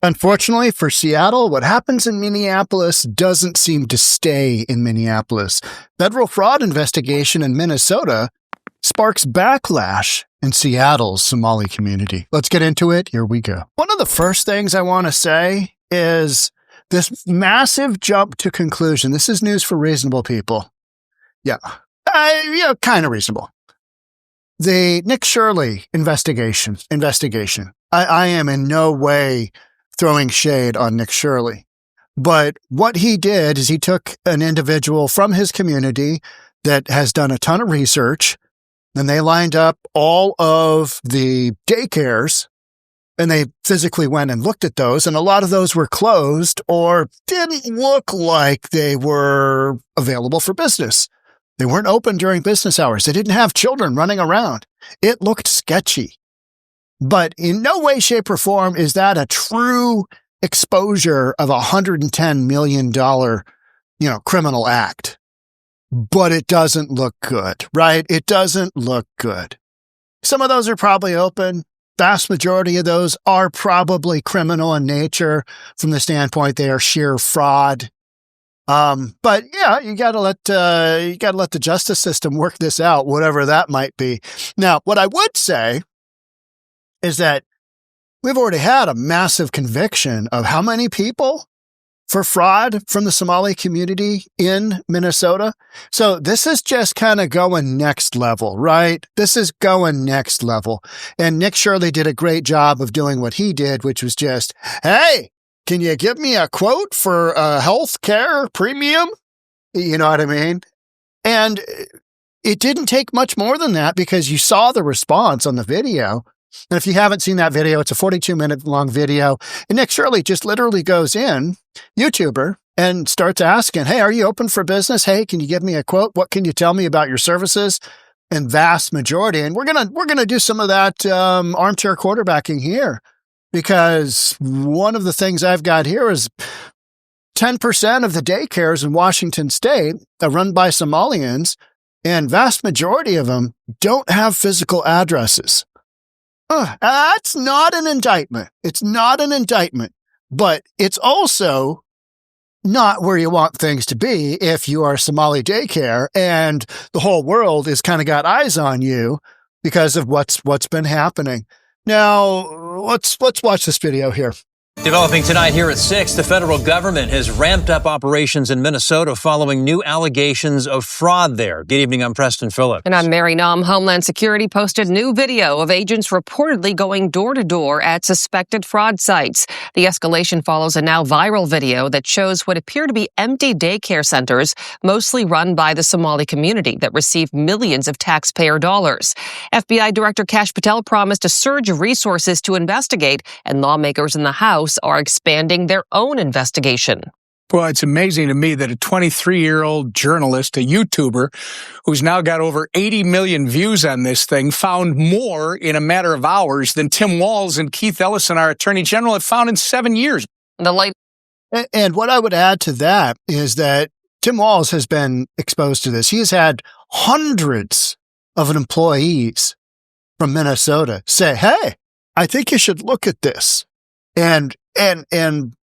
Unfortunately for Seattle, what happens in Minneapolis doesn't seem to stay in Minneapolis. Federal fraud investigation in Minnesota sparks backlash in Seattle's Somali community. Let's get into it. Here we go. One of the first things I want to say is this massive jump to conclusion. This is news for reasonable people. Yeah, kind of reasonable. The 𝗥𝗘𝗠𝗜𝗨𝗠 investigation. I am in no way throwing shade on 𝗥𝗘𝗠𝗜𝗨𝗠. But what he did is he took an individual from his community that has done a ton of research, and they lined up all of the daycares, and they physically went and looked at those, and a lot of those were closed or didn't look like they were available for business. They weren't open during business hours. They didn't have children running around. It looked sketchy. But in no way, shape, or form is that a true exposure of a $110 million, criminal act. But it doesn't look good, right? It doesn't look good. Some of those are probably open. Vast majority of those are probably criminal in nature from the standpoint they are sheer fraud. But yeah, you gotta let the justice system work this out, whatever that might be. Now, what I would say is that we've already had a massive conviction of how many people for fraud from the Somali community in Minnesota. So this is just kind of going next level, right? This is going next level. And 𝗥𝗘𝗠𝗜𝗨𝗠 did a great job of doing what he did, which was just, hey, can you give me a quote for a health care premium? You know what I mean? And it didn't take much more than that because you saw the response on the video. And if you haven't seen that video, it's a 42-minute long video. And 𝗥𝗘𝗠𝗜𝗨𝗠 just literally goes in, YouTuber, and starts asking, hey, are you open for business? Hey, can you give me a quote? What can you tell me about your services? And vast majority. And we're gonna do some of that armchair quarterbacking here, because one of the things I've got here is 10% of the daycares in Washington State are run by Somalians, and vast majority of them don't have physical addresses. That's not an indictment. It's not an indictment, but it's also not where you want things to be if you are a Somali daycare and the whole world has kind of got eyes on you because of what's been happening. Now, let's watch this video here. Developing tonight here at 6, the federal government has ramped up operations in Minnesota following new allegations of fraud there. Good evening, I'm Preston Phillips. And I'm 𝗪𝗏. Homeland Security posted new video of agents reportedly going door-to-door at suspected fraud sites. The escalation follows a now viral video that shows what appear to be empty daycare centers, mostly run by the Somali community that receive millions of taxpayer dollars. FBI Director Kash Patel promised a surge of resources to investigate, and lawmakers in the House are expanding their own investigation. Well, it's amazing to me that a 23-year-old journalist, a YouTuber, who's now got over 80 million views on this thing, found more in a matter of hours than Tim Walz and Keith Ellison, our Attorney General, have found in 7 years. And what I would add to that is that Tim Walz has been exposed to this. He has had hundreds of employees from Minnesota say, hey, I think you should look at this. And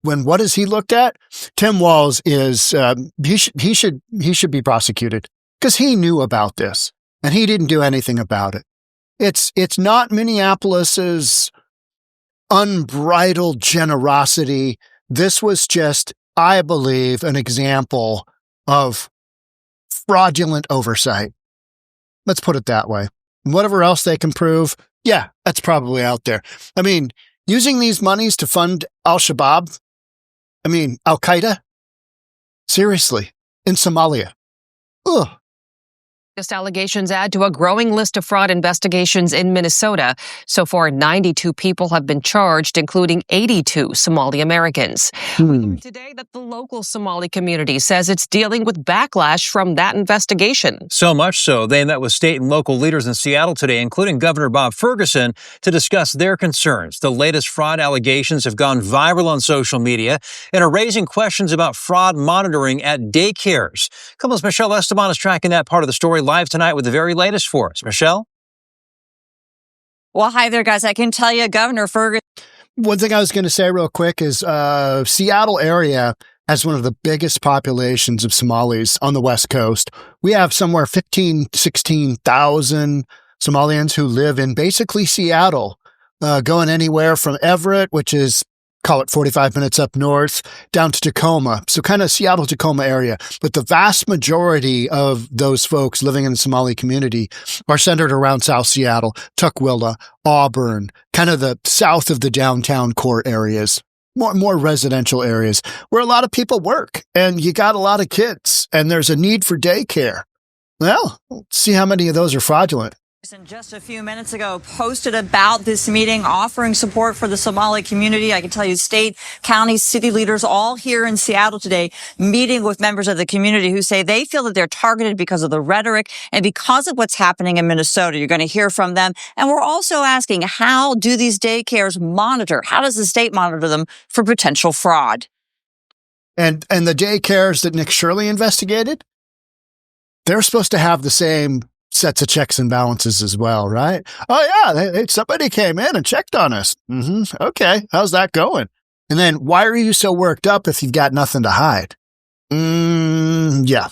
when what has he looked at? Tim Walz is he should be prosecuted because he knew about this and he didn't do anything about it. It's not Minneapolis's unbridled generosity. This was just, I believe, an example of fraudulent oversight. Let's put it that way. And whatever else they can prove, yeah, that's probably out there. I mean, using these monies to fund Al-Shabaab, Al-Qaeda, seriously, in Somalia. Ugh. Just allegations add to a growing list of fraud investigations in Minnesota. So far, 92 people have been charged, including 82 Somali Americans. We learned today that the local Somali community says it's dealing with backlash from that investigation. So much so, they met with state and local leaders in Seattle today, including Governor 𝗪𝗏𝗠𝗏, to discuss their concerns. The latest fraud allegations have gone viral on social media and are raising questions about fraud monitoring at daycares. Couples Michelle Esteban is tracking that part of the story live tonight with the very latest for us. Michelle? Well, hi there, guys. I can tell you, Governor Ferguson. One thing I was going to say real quick is Seattle area has one of the biggest populations of Somalis on the West Coast. We have somewhere 15, 16,000 Somalians who live in basically Seattle, going anywhere from Everett, which is, call it 45 minutes up north, down to Tacoma. So kind of Seattle-Tacoma area. But the vast majority of those folks living in the Somali community are centered around South Seattle, Tukwila, Auburn, kind of the south of the downtown core areas, more residential areas where a lot of people work and you got a lot of kids and there's a need for daycare. Well, let's see how many of those are fraudulent. Just a few minutes ago posted about this meeting offering support for the Somali community. I can tell you state, county, city leaders all here in Seattle today meeting with members of the community who say they feel that they're targeted because of the rhetoric and because of what's happening in Minnesota. You're going to hear from them. And we're also asking, how do these daycares monitor? How does the state monitor them for potential fraud? And the daycares that Nick Shirley investigated, they're supposed to have the same sets of checks and balances as well, right? Oh yeah, somebody came in and checked on us. Okay, how's that going? And then why are you so worked up if you've got nothing to hide? Yeah.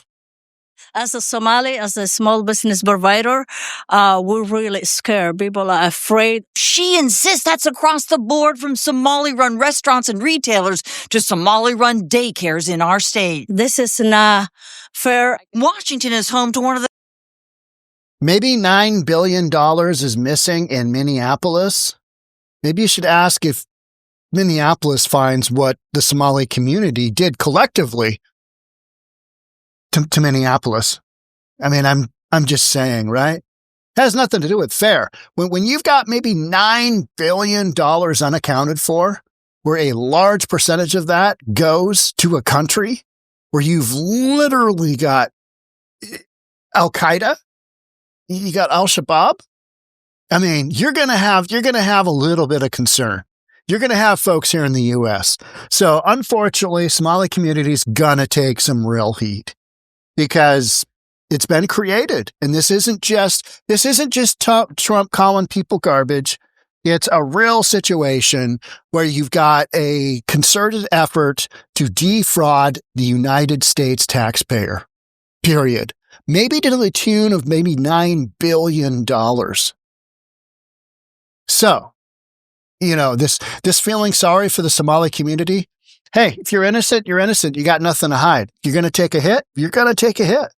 As a Somali, as a small business provider, we're really scared. People are afraid. She insists that's across the board, from Somali-run restaurants and retailers to Somali-run daycares in our state. This is not fair. Washington is home to one of the Maybe $9 billion is missing in Minneapolis. Maybe you should ask if Minneapolis finds what the Somali community did collectively to Minneapolis. I mean, I'm just saying, right? It has nothing to do with fair. When you've got maybe $9 billion unaccounted for, where a large percentage of that goes to a country where you've literally got Al-Qaeda, you got Al-Shabaab. I mean, you're going to have a little bit of concern. You're going to have folks here in the U.S. So unfortunately, Somali community's going to take some real heat because it's been created. And this isn't just Trump calling people garbage. It's a real situation where you've got a concerted effort to defraud the United States taxpayer, period. Maybe to the tune of maybe $9 billion. So, this feeling sorry for the Somali community. Hey, if you're innocent, you're innocent. You got nothing to hide. You're going to take a hit. You're going to take a hit.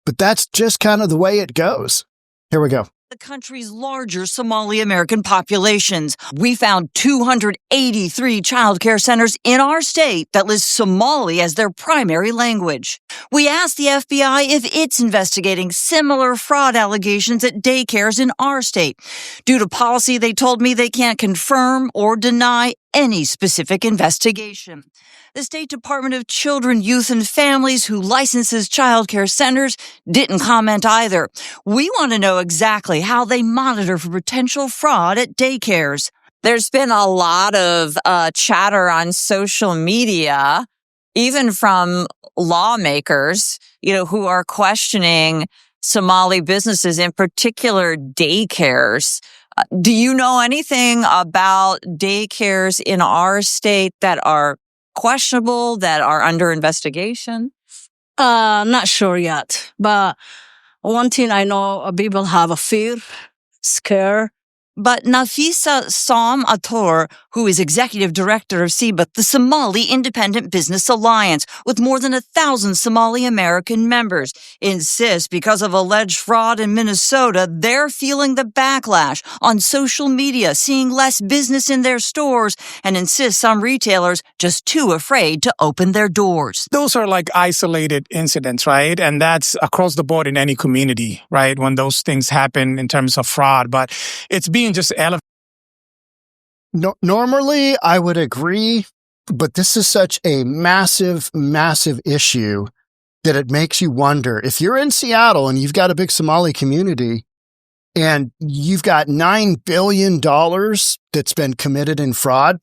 But that's just kind of the way it goes. Here we go. The country's larger Somali American populations. We found 283 child care centers in our state that list Somali as their primary language. We asked the FBI if it's investigating similar fraud allegations at daycares in our state. Due to policy, they told me they can't confirm or deny any specific investigation. The State Department of Children, Youth, and Families, who licenses child care centers, didn't comment either. We want to know exactly how they monitor for potential fraud at daycares. There's been a lot of chatter on social media, even from lawmakers, who are questioning Somali businesses, in particular daycares. Do you know anything about daycares in our state that are questionable, that are under investigation? Not sure yet. But one thing I know, people have a fear, scare. But Nafisa Som-Ator, who is executive director of 𝗪𝗡, the Somali Independent Business Alliance, with more than 1,000 Somali American members, insists because of alleged fraud in Minnesota, they're feeling the backlash on social media, seeing less business in their stores, and insists some retailers just too afraid to open their doors. Those are like isolated incidents, right? And that's across the board in any community, right? When those things happen in terms of fraud, but it's being just elevated. Normally, I would agree, but this is such a massive, massive issue that it makes you wonder. If you're in Seattle and you've got a big Somali community and you've got $9 billion that's been committed in fraud,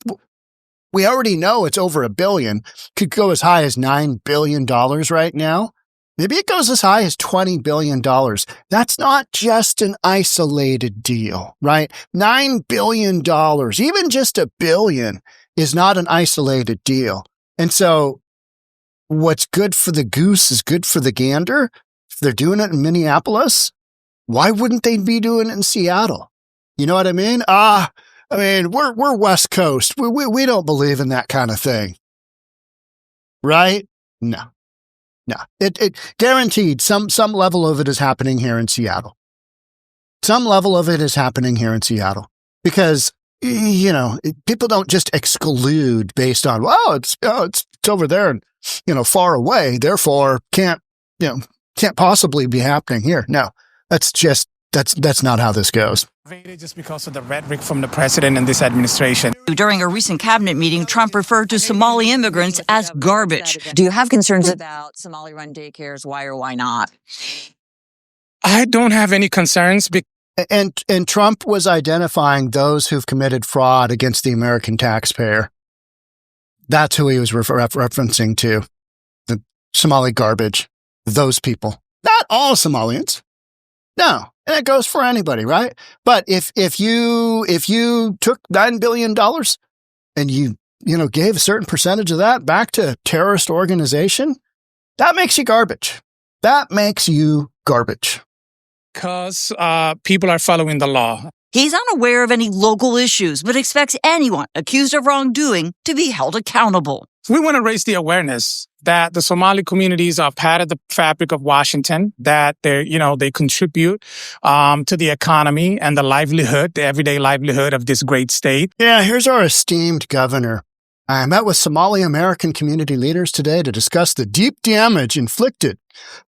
we already know it's over $1 billion. Could go as high as $9 billion right now. Maybe it goes as high as $20 billion. That's not just an isolated deal, right? $9 billion, even just $1 billion, is not an isolated deal. And so what's good for the goose is good for the gander. If they're doing it in Minneapolis, why wouldn't they be doing it in Seattle? You know what I mean? We're West Coast. We don't believe in that kind of thing. Right? No. It guaranteed some level of it is happening here in Seattle. Some level of it is happening here in Seattle because, people don't just exclude based on, it's over there and, far away. Therefore can't possibly be happening here. No, that's not how this goes. Just because of the rhetoric from the president and this administration. During a recent cabinet meeting, Trump referred to Somali immigrants as garbage. Do you have concerns about Somali-run daycares? Why or why not? I don't have any concerns. And Trump was identifying those who've committed fraud against the American taxpayer. That's who he was referencing to. The Somali garbage. Those people. Not all Somalians. No. And it goes for anybody, right? But if you took $9 billion and you gave a certain percentage of that back to a terrorist organization, that makes you garbage. That makes you garbage. Because people are following the law. He's unaware of any local issues, but expects anyone accused of wrongdoing to be held accountable. We want to raise the awareness that the Somali communities are part of the fabric of Washington, that they contribute to the economy and the livelihood, the everyday livelihood of this great state. Yeah, here's our esteemed governor. I met with Somali American community leaders today to discuss the deep damage inflicted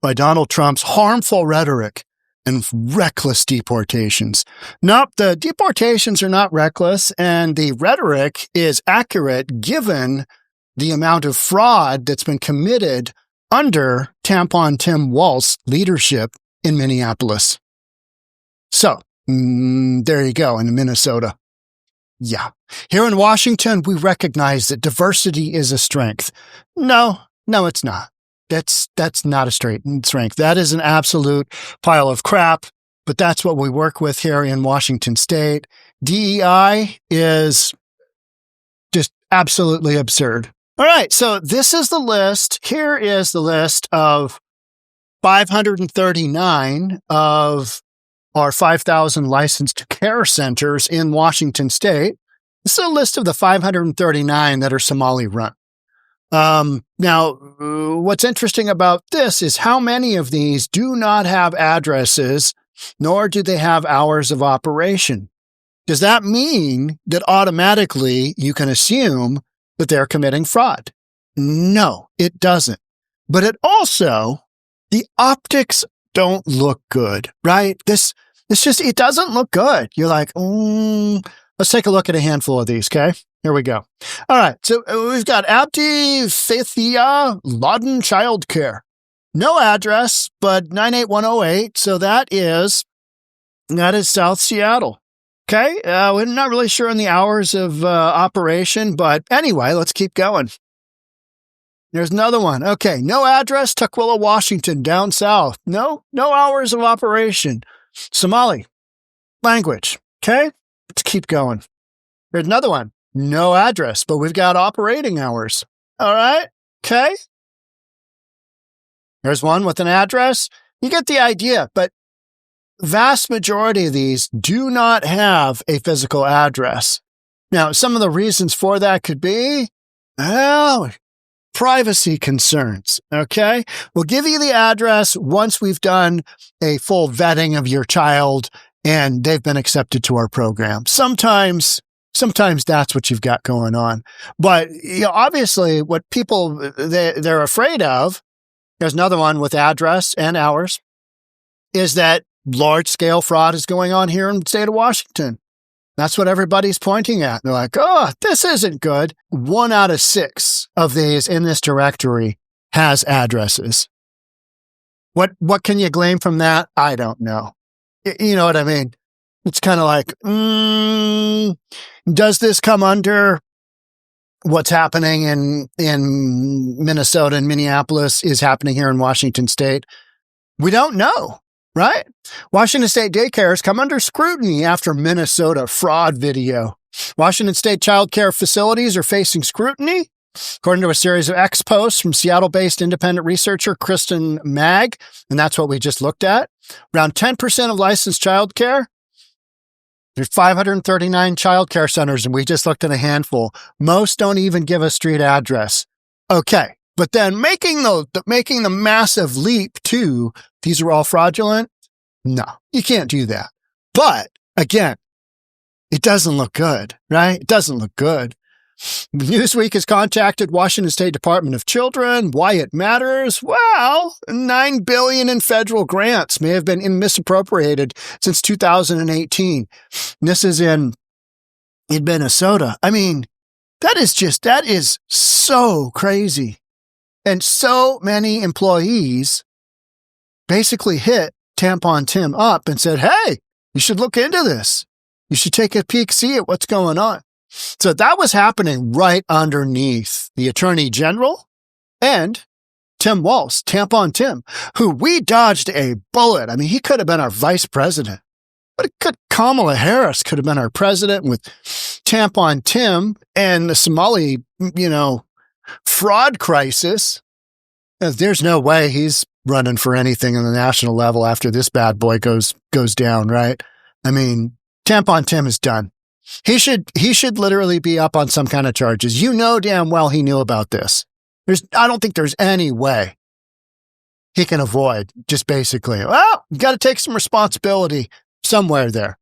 by Donald Trump's harmful rhetoric and reckless deportations. Nope, the deportations are not reckless, and the rhetoric is accurate given the amount of fraud that's been committed under Tampon Tim Walz's leadership in Minneapolis. So, there you go, in Minnesota. Yeah. Here in Washington, we recognize that diversity is a strength. No, it's not. That's not a strength. That is an absolute pile of crap, but that's what we work with here in Washington State. DEI is just absolutely absurd. All right, so this is the list. Here is the list of 539 of our 5,000 licensed care centers in Washington State. This is a list of the 539 that are Somali run. Now, what's interesting about this is how many of these do not have addresses, nor do they have hours of operation. Does that mean that automatically you can assume that they're committing fraud? No, it doesn't. But it also, the optics don't look good, right? It doesn't look good. You're like, let's take a look at a handful of these, okay? Here we go. All right, so we've got 𝗪𝗡𝗖𝗘𝗦𝗪𝗏 childcare. No address, but 98108, so that is South Seattle. Okay, we're not really sure on the hours of operation, but anyway, let's keep going. There's another one. Okay, no address, Tukwila, Washington, down south. No hours of operation. Somali language. Okay, let's keep going. There's another one. No address, but we've got operating hours. All right, okay. There's one with an address. You get the idea, but vast majority of these do not have a physical address. Now, some of the reasons for that could be, privacy concerns, okay? We'll give you the address once we've done a full vetting of your child and they've been accepted to our program. Sometimes that's what you've got going on. But obviously what people, they're afraid of, there's another one with address and hours, is that large-scale fraud is going on here in the state of Washington. That's what everybody's pointing at. They're like, this isn't good. 1 out of 6 of these in this directory has addresses. What can you glean from that? I don't know. You know what I mean? It's kind of like, does this come under what's happening in Minnesota and Minneapolis is happening here in Washington State? We don't know, right? Washington State daycares come under scrutiny after Minnesota fraud video. Washington State child care facilities are facing scrutiny, according to a series of X posts from Seattle-based independent researcher Kristen Mag, and that's what we just looked at. Around 10% of licensed child care. There's 539 child care centers, and we just looked at a handful. Most don't even give a street address. Okay, but then making the massive leap to these are all fraudulent? No, you can't do that. But again, it doesn't look good, right? It doesn't look good. Newsweek has contacted Washington State Department of Children. Why it matters? Well, $9 billion in federal grants may have been misappropriated since 2018. And this is in Minnesota. I mean, that is so crazy. And so many employees basically hit Tampon Tim up and said, hey, you should look into this. You should take a peek, see at what's going on. So that was happening right underneath the Attorney General and Tim Walz, Tampon Tim, who we dodged a bullet. I mean, he could have been our vice president. But Kamala Harris could have been our president with Tampon Tim and the Somali, fraud crisis. There's no way he's running for anything on the national level after this bad boy goes down, right? I mean, Tampon Tim is done. He should literally be up on some kind of charges. You know damn well he knew about this. I don't think there's any way he can avoid just basically, well, you got to take some responsibility somewhere there.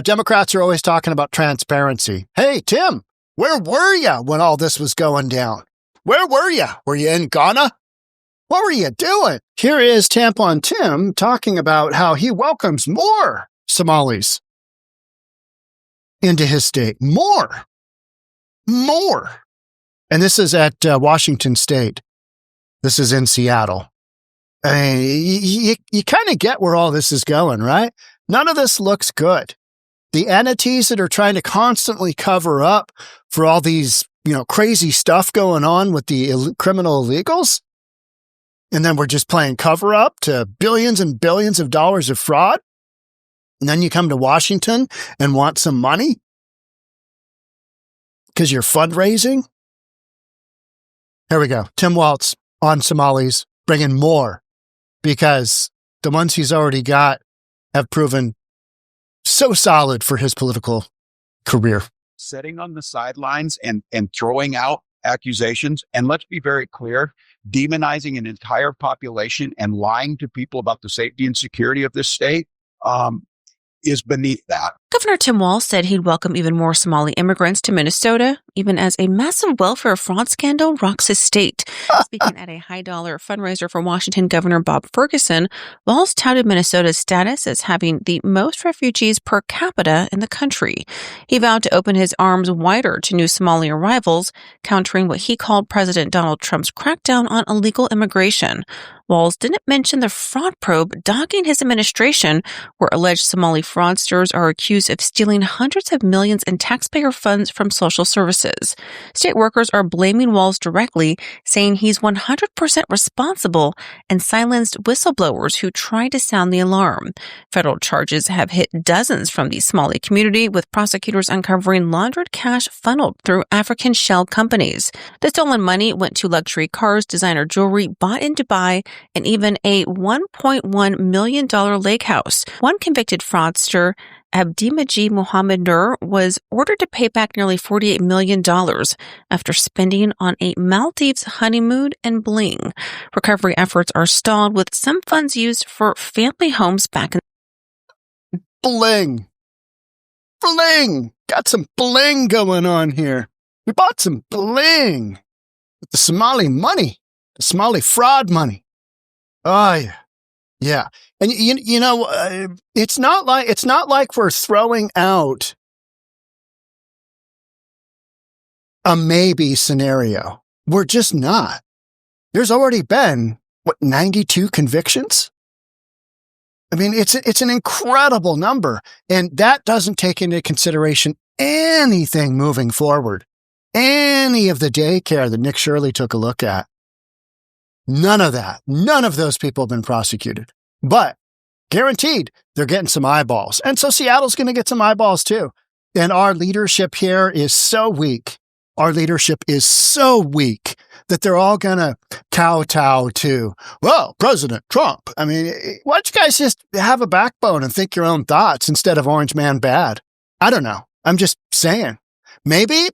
Democrats are always talking about transparency. Hey, Tim, where were you when all this was going down? Where were you? Were you in Ghana? What were you doing? Here is Tampon Tim talking about how he welcomes more Somalis into his state. More. And this is at Washington State. This is in Seattle. I mean, you kind of get where all this is going, right? None of this looks good. The entities that are trying to constantly cover up for all these, crazy stuff going on with the criminal illegals. And then we're just playing cover up to billions and billions of dollars of fraud. And then you come to Washington and want some money because you're fundraising. Here we go. Tim Walz on Somalis, bringing more because the ones he's already got have proven so solid for his political career. Sitting on the sidelines and throwing out accusations. And let's be very clear, demonizing an entire population and lying to people about the safety and security of this state is beneath that. Governor Tim Walz said he'd welcome even more Somali immigrants to Minnesota, even as a massive welfare fraud scandal rocks his state. Speaking at a high-dollar fundraiser for Washington Governor Bob Ferguson, Walz touted Minnesota's status as having the most refugees per capita in the country. He vowed to open his arms wider to new Somali arrivals, countering what he called President Donald Trump's crackdown on illegal immigration. Walz didn't mention the fraud probe dogging his administration, where alleged Somali fraudsters are accused of stealing hundreds of millions in taxpayer funds from social services. State workers are blaming Walz directly, saying he's 100% responsible and silenced whistleblowers who tried to sound the alarm. Federal charges have hit dozens from the Somali community, with prosecutors uncovering laundered cash funneled through African shell companies. The stolen money went to luxury cars, designer jewelry bought in Dubai, and even a $1.1 million lake house. One convicted fraudster, 𝗪𝗥𝗘𝗠𝗜𝗨𝗠, was ordered to pay back nearly $48 million after spending on a Maldives honeymoon and bling. Recovery efforts are stalled, with some funds used for family homes back in Bling. Got some bling going on here. We bought some bling with the Somali money, the Somali fraud money. Oh, yeah. And it's not like we're throwing out a maybe scenario. We're just not. There's already been 92 convictions? I mean, it's an incredible number, and that doesn't take into consideration anything moving forward. any of the daycare that 𗥊👡🀗 took a look at. None of that. None of those people have been prosecuted. But guaranteed, they're getting some eyeballs. And so Seattle's going to get some eyeballs too. And our leadership here is so weak. Our leadership is so weak that they're all going to kowtow to, well, President Trump. I mean, why don't you guys just have a backbone and think your own thoughts instead of Orange Man bad? I don't know. I'm just saying. Maybe,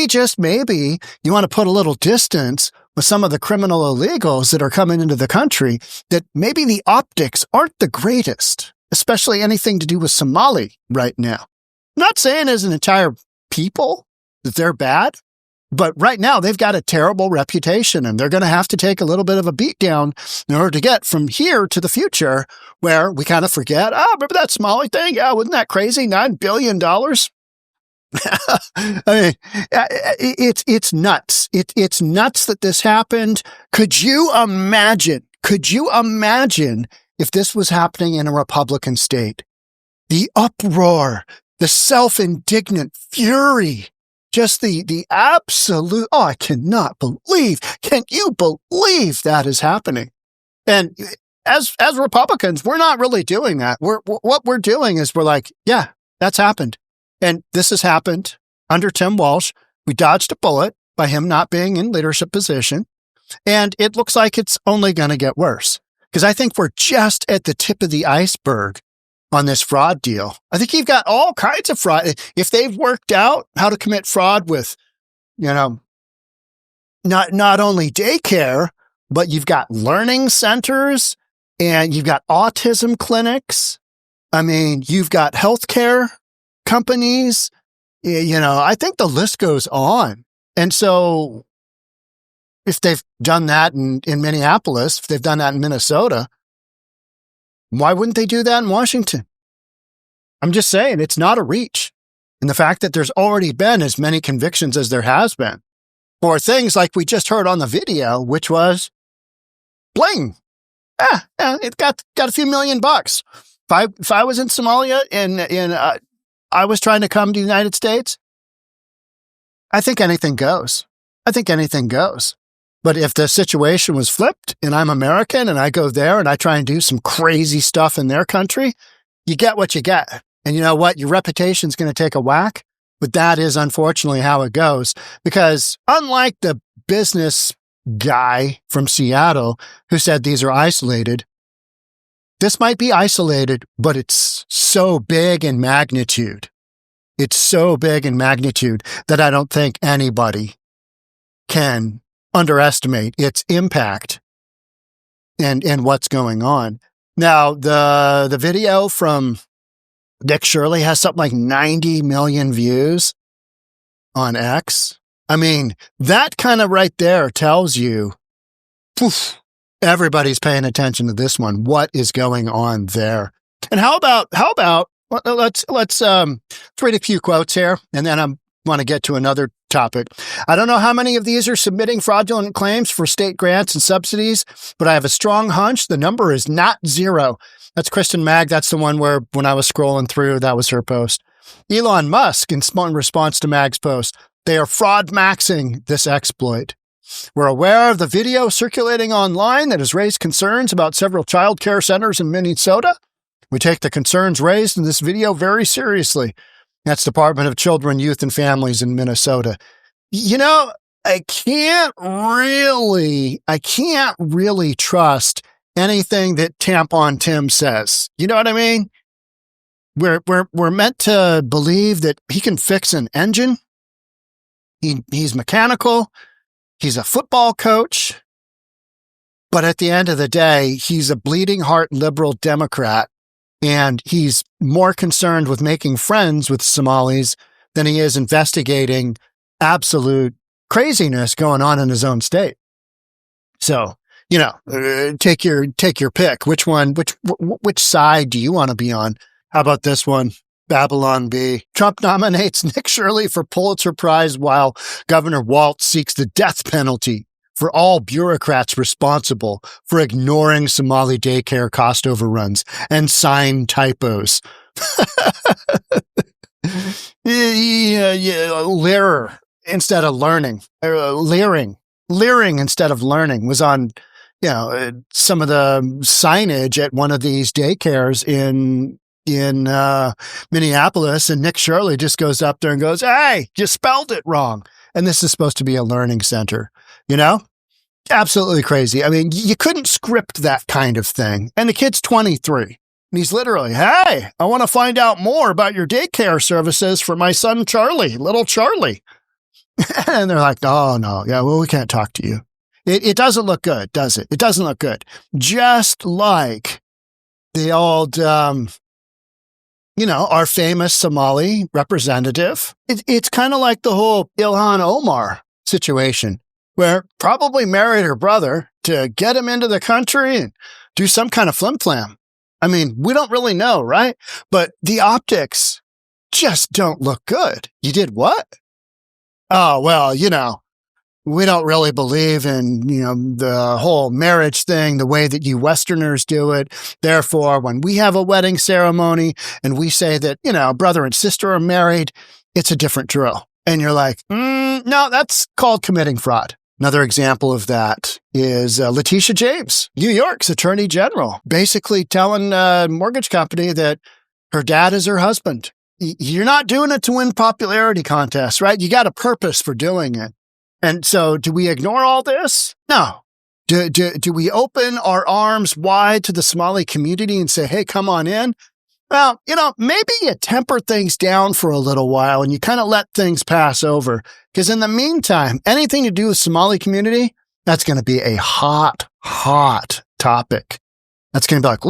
just maybe, you want to put a little distance with some of the criminal illegals that are coming into the country, that maybe the optics aren't the greatest, especially anything to do with Somali right now. I'm not saying as an entire people that they're bad, but right now they've got a terrible reputation and they're going to have to take a little bit of a beatdown in order to get from here to the future where we kind of forget, remember that Somali thing? Yeah, wasn't that crazy? $9 billion? I mean, it's nuts. It's nuts that this happened. Could you imagine if this was happening in a Republican state? The uproar, the self-indignant fury, just the absolute, I cannot believe, can you believe that is happening? And as Republicans, we're not really doing that. What we're doing is we're like, yeah, that's happened. And this has happened under Tim Walsh. We dodged a bullet by him not being in leadership position. And it looks like it's only going to get worse. Because I think we're just at the tip of the iceberg on this fraud deal. I think you've got all kinds of fraud. If they've worked out how to commit fraud with, not only daycare, but you've got learning centers and you've got autism clinics. I mean, you've got healthcare companies, I think the list goes on. And so if they've done that in Minneapolis, if they've done that in Minnesota, why wouldn't they do that in Washington? I'm just saying, it's not a reach. And the fact that there's already been as many convictions as there has been for things like we just heard on the video, which was bling. It got a few $1 million. If I was in Somalia and I was trying to come to the United States, I think anything goes. But if the situation was flipped and I'm American and I go there and I try and do some crazy stuff in their country, you get what you get. And you know what? Your reputation's going to take a whack. But that is unfortunately how it goes. Because unlike the business guy from Seattle who said these are isolated, this might be isolated, but it's so big in magnitude. It's so big in magnitude that I don't think anybody can underestimate its impact and what's going on. Now, the video from 𝗥👡🀗 has something like 90 million views on X. I mean, that kind of right there tells you, everybody's paying attention to this one. What is going on there? And how about let's read a few quotes here, and then I want to get to another topic. I don't know how many of these are submitting fraudulent claims for state grants and subsidies, but I have a strong hunch the number is not zero. That's Kristen Mag. That's the one where when I was scrolling through, that was her post. Elon Musk, in response to Mag's post, they are fraud maxing this exploit. We're aware of the video circulating online that has raised concerns about several child care centers in Minnesota. We take the concerns raised in this video very seriously. That's Department of Children, Youth, and Families in Minnesota. I can't really trust anything that Tampon Tim says. You know what I mean? We're meant to believe that he can fix an engine. He's mechanical. He's a football coach. But at the end of the day, he's a bleeding heart liberal Democrat. And he's more concerned with making friends with Somalis than he is investigating absolute craziness going on in his own state. So, take your pick. Which side do you want to be on? How about this one? Babylon Bee. Trump nominates 𝗥👡🀗 for Pulitzer Prize while Governor Walz seeks the death penalty for all bureaucrats responsible for ignoring Somali daycare cost overruns and sign typos. Litter. instead of learning, leering instead of learning was on, some of the signage at one of these daycares in Minneapolis. And Nick Shirley just goes up there and goes, "Hey, you spelled it wrong." And this is supposed to be a learning center, Absolutely crazy. I mean, you couldn't script that kind of thing. And the kid's 23. And he's literally, "Hey, I want to find out more about your daycare services for my son, Charlie, little Charlie." And they're like, "Oh, no. Yeah, well, we can't talk to you." It doesn't look good, does it? It doesn't look good. Just like the old, our famous Somali representative. It's kind of like the whole Ilhan Omar situation, where probably married her brother to get him into the country and do some kind of flim-flam. I mean, we don't really know, right? But the optics just don't look good. You did what? Oh, well, we don't really believe in, the whole marriage thing, the way that you Westerners do it. Therefore, when we have a wedding ceremony and we say that, brother and sister are married, it's a different drill. And you're like, no, that's called committing fraud. Another example of that is Letitia James, New York's attorney general, basically telling a mortgage company that her dad is her husband. You're not doing it to win popularity contests, right? You got a purpose for doing it. And so do we ignore all this? No. Do we open our arms wide to the Somali community and say, "Hey, come on in"? Well, maybe you temper things down for a little while and you kind of let things pass over. Because in the meantime, anything to do with Somali community, that's going to be a hot topic. That's going to be like,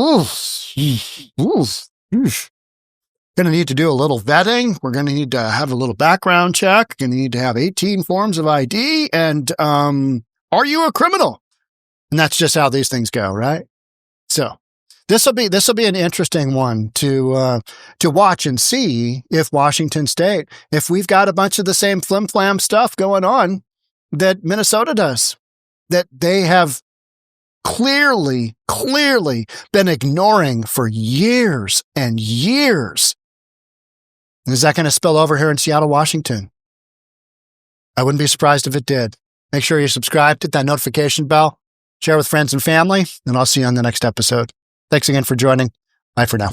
going to need to do a little vetting. We're going to need to have a little background check. Going to need to have 18 forms of ID. And are you a criminal? And that's just how these things go, right? So this will be an interesting one to watch and see if Washington State, if we've got a bunch of the same flim-flam stuff going on that Minnesota does, that they have clearly been ignoring for years and years. Is that going to spill over here in Seattle, Washington? I wouldn't be surprised if it did. Make sure you subscribe, hit that notification bell, share with friends and family, and I'll see you on the next episode. Thanks again for joining. Bye for now.